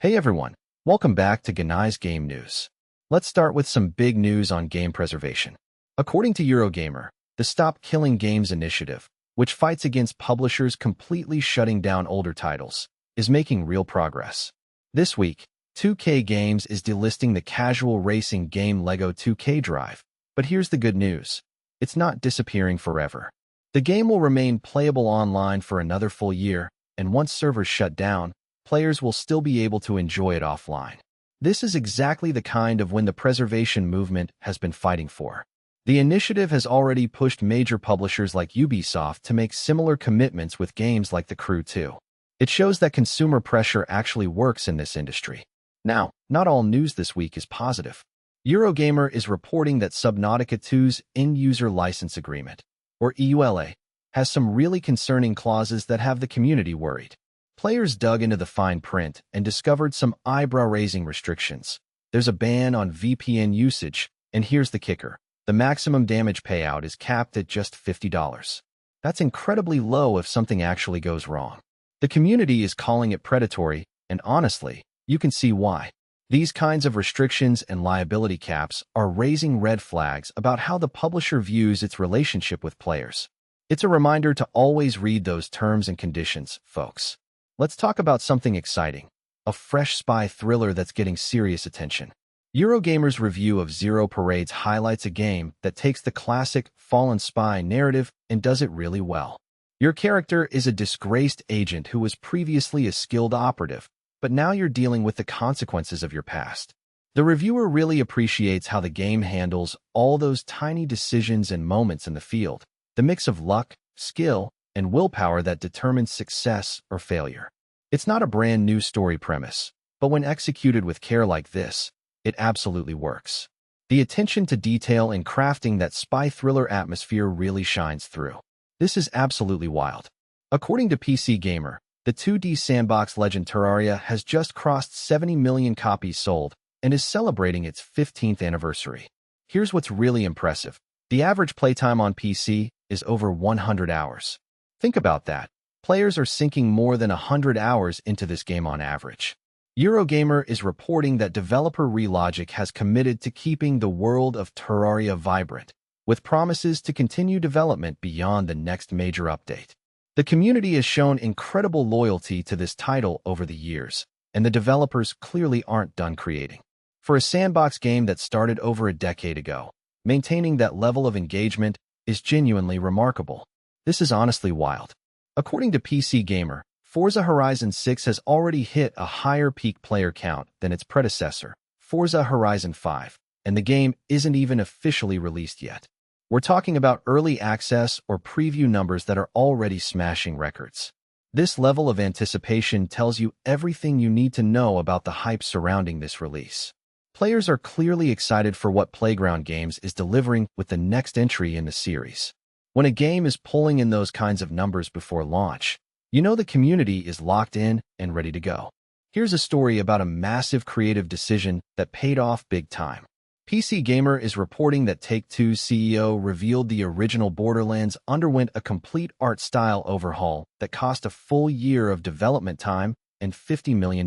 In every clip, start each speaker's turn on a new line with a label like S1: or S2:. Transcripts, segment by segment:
S1: Hey everyone, welcome back to Genai Game News. Let's start with some big news on game preservation. According to Eurogamer, the Stop Killing Games initiative, which fights against publishers completely shutting down older titles, is making real progress. This week, 2K Games is delisting the casual racing game LEGO 2K Drive, but here's the good news. It's not disappearing forever. The game will remain playable online for another full year, and once servers shut down, players will still be able to enjoy it offline. This is exactly the kind of win the preservation movement has been fighting for. The initiative has already pushed major publishers like Ubisoft to make similar commitments with games like The Crew 2. It shows that consumer pressure actually works in this industry. Now, not all news this week is positive. Eurogamer is reporting that Subnautica 2's End-User License Agreement, or EULA, has some really concerning clauses that have the community worried. Players dug into the fine print and discovered some eyebrow-raising restrictions. There's a ban on VPN usage, and here's the kicker. The maximum damage payout is capped at just $50. That's incredibly low if something actually goes wrong. The community is calling it predatory, and honestly, you can see why. These kinds of restrictions and liability caps are raising red flags about how the publisher views its relationship with players. It's a reminder to always read those terms and conditions, folks. Let's talk about something exciting, a fresh spy thriller that's getting serious attention. Eurogamer's review of Zero Parades highlights a game that takes the classic fallen spy narrative and does it really well. Your character is a disgraced agent who was previously a skilled operative, but now you're dealing with the consequences of your past. The reviewer really appreciates how the game handles all those tiny decisions and moments in the field, the mix of luck, skill, and willpower that determines success or failure. It's not a brand new story premise, but when executed with care like this, it absolutely works. The attention to detail in crafting that spy thriller atmosphere really shines through. This is absolutely wild. According to PC Gamer, the 2D sandbox legend Terraria has just crossed 70 million copies sold and is celebrating its 15th anniversary. Here's what's really impressive. The average playtime on PC is over 100 hours. Think about that. Players are sinking more than 100 hours into this game on average. Eurogamer is reporting that developer Relogic has committed to keeping the world of Terraria vibrant, with promises to continue development beyond the next major update. The community has shown incredible loyalty to this title over the years, and the developers clearly aren't done creating. For a sandbox game that started over a decade ago, maintaining that level of engagement is genuinely remarkable. This is honestly wild. According to PC Gamer, Forza Horizon 6 has already hit a higher peak player count than its predecessor, Forza Horizon 5, and the game isn't even officially released yet. We're talking about early access or preview numbers that are already smashing records. This level of anticipation tells you everything you need to know about the hype surrounding this release. Players are clearly excited for what Playground Games is delivering with the next entry in the series. When a game is pulling in those kinds of numbers before launch, you know the community is locked in and ready to go. Here's a story about a massive creative decision that paid off big time. PC Gamer is reporting that Take-Two's CEO revealed the original Borderlands underwent a complete art style overhaul that cost a full year of development time and $50 million.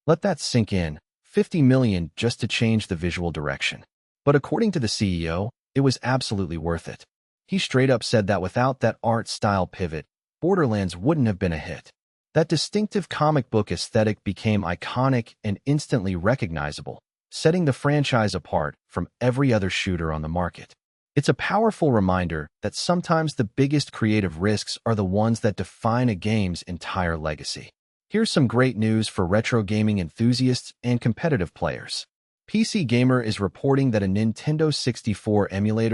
S1: Let that sink in, $50 million just to change the visual direction. But according to the CEO, it was absolutely worth it. He straight up said that without that art style pivot, Borderlands wouldn't have been a hit. That distinctive comic book aesthetic became iconic and instantly recognizable, setting the franchise apart from every other shooter on the market. It's a powerful reminder that sometimes the biggest creative risks are the ones that define a game's entire legacy. Here's some great news for retro gaming enthusiasts and competitive players. PC Gamer is reporting that a Nintendo 64 emulator